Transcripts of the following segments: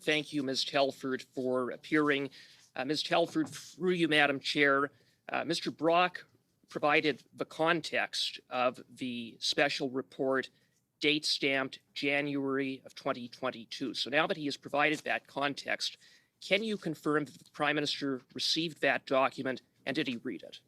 Thank you, Ms. Telford, for appearing. Ms. Telford, through you, Madam Chair, Mr. Brock provided the context of the special report date stamped January of 2022. So now that he has provided that context, can you confirm that the Prime Minister received that document and did he read it?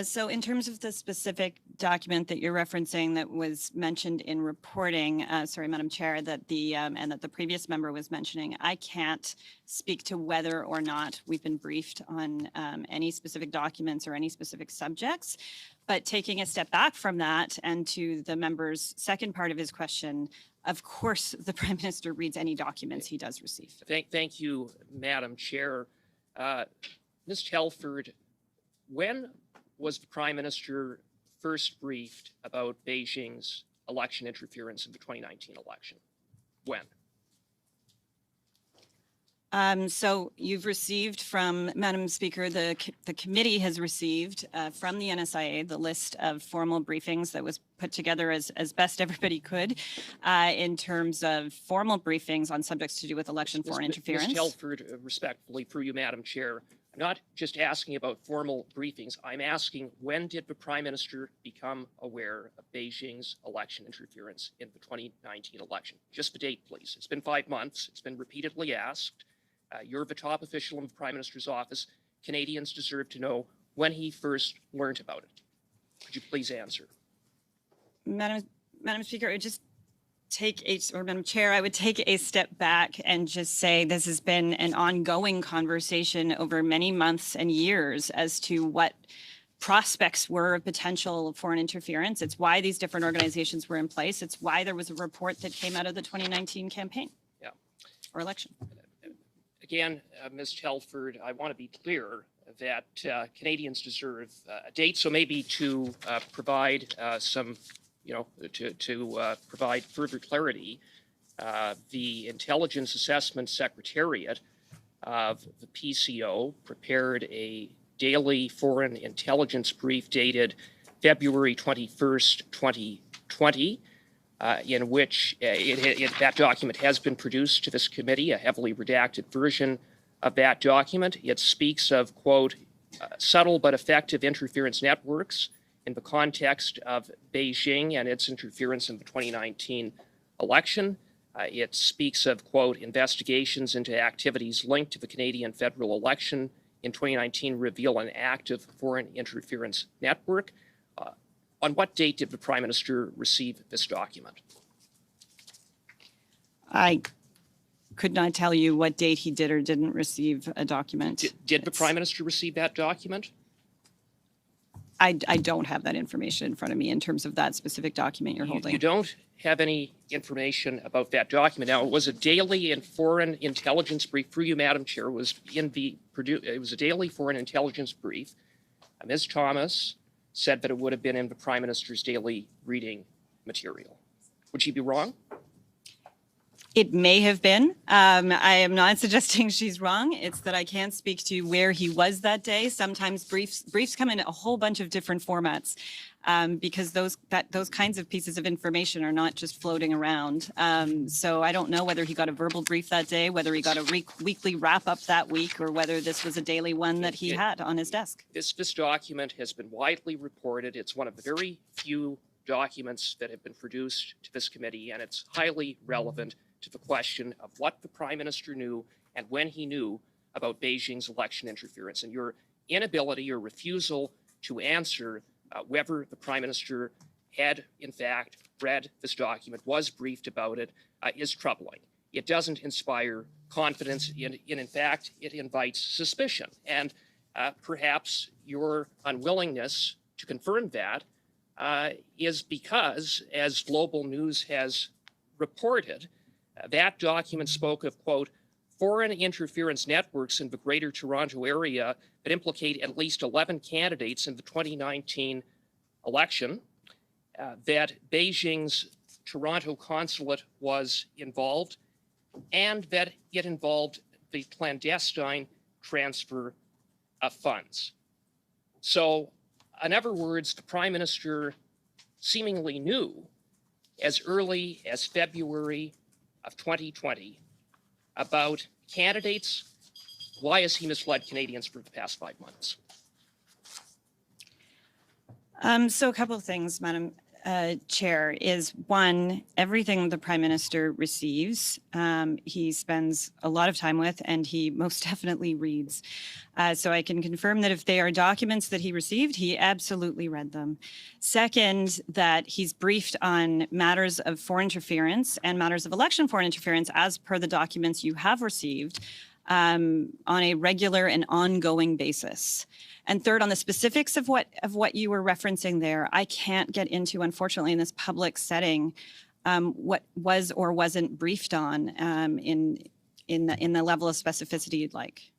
So in terms of the specific document that you're referencing that was mentioned in reporting, sorry, Madam Chair, that and that the previous member was mentioning, I can't speak to whether or not we've been briefed on any specific documents or any specific subjects. But taking a step back from that and to the member's second part of his question, of course, the Prime Minister reads any documents he does receive. Thank you, Madam Chair. Ms. Telford, when was the Prime Minister first briefed about Beijing's election interference in the 2019 election? When? So you've received from, Madam Speaker, the committee has received from the NSIA the list of formal briefings that was put together as best everybody could in terms of formal briefings on subjects to do with election foreign interference. Ms. Telford, respectfully, through you, Madam Chair, I'm not just asking about formal briefings. I'm asking, when did the Prime Minister become aware of Beijing's election interference in the 2019 election? Just the date, please. It's been 5 months. It's been repeatedly asked. You're the top official in the Prime Minister's office. Canadians deserve to know when he first learned about it. Could you please answer? Madam Speaker, I would just Madam Chair, I would take a step back and just say this has been an ongoing conversation over many months and years as to what prospects were of potential foreign interference. It's why these different organizations were in place. It's why there was a report that came out of the 2019 campaign or election. Again, Ms. Telford, I want to be clear that Canadians deserve a date, so maybe to provide provide further clarity, the Intelligence Assessment Secretariat of the PCO prepared a daily foreign intelligence brief dated February 21st, 2020, in which that document has been produced to this committee, a heavily redacted version of that document. It speaks of, quote, subtle but effective interference networks in the context of Beijing and its interference in the 2019 election. It speaks of, quote, investigations into activities linked to the Canadian federal election in 2019 reveal an active foreign interference network. On what date did the Prime Minister receive this document? I could not tell you what date he did or didn't receive a document. Did the Prime Minister receive that document? I don't have that information in front of me in terms of that specific document you're holding. You don't have any information about that document. Now, it was a daily and foreign intelligence brief through you, Madam Chair. It was a daily foreign intelligence brief. Ms. Thomas said that it would have been in the Prime Minister's daily reading material. Would she be wrong? It may have been. I am not suggesting she's wrong. It's that I can't speak to where he was that day. Sometimes briefs come in a whole bunch of different formats because those kinds of pieces of information are not just floating around. So I don't know whether he got a verbal brief that day, whether he got a weekly wrap up that week, or whether this was a daily one that he had on his desk. This document has been widely reported. It's one of the very few documents that have been produced to this committee, and it's highly relevant to the question of what the Prime Minister knew and when he knew about Beijing's election interference. And your inability or refusal to answer whether the Prime Minister had, in fact, read this document, was briefed about it, is troubling. It doesn't inspire confidence. In fact, it invites suspicion. And perhaps your unwillingness to confirm that is because, as Global News has reported, that document spoke of, quote, foreign interference networks in the Greater Toronto Area that implicate at least 11 candidates in the 2019 election, that Beijing's Toronto consulate was involved, and that it involved the clandestine transfer of funds. So, in other words, the Prime Minister seemingly knew as early as February of 2020 about candidates? Why has he misled Canadians for the past 5 months? So a couple of things, Madam Chair, is one, everything the Prime Minister receives, he spends a lot of time with, and he most definitely reads. So I can confirm that if they are documents that he received, he absolutely read them. Second, that he's briefed on matters of foreign interference and matters of election foreign interference as per the documents you have received on a regular and ongoing basis. And third, on the specifics of what you were referencing there, I can't get into, unfortunately, in this public setting, what was or wasn't briefed on in the level of specificity you'd like.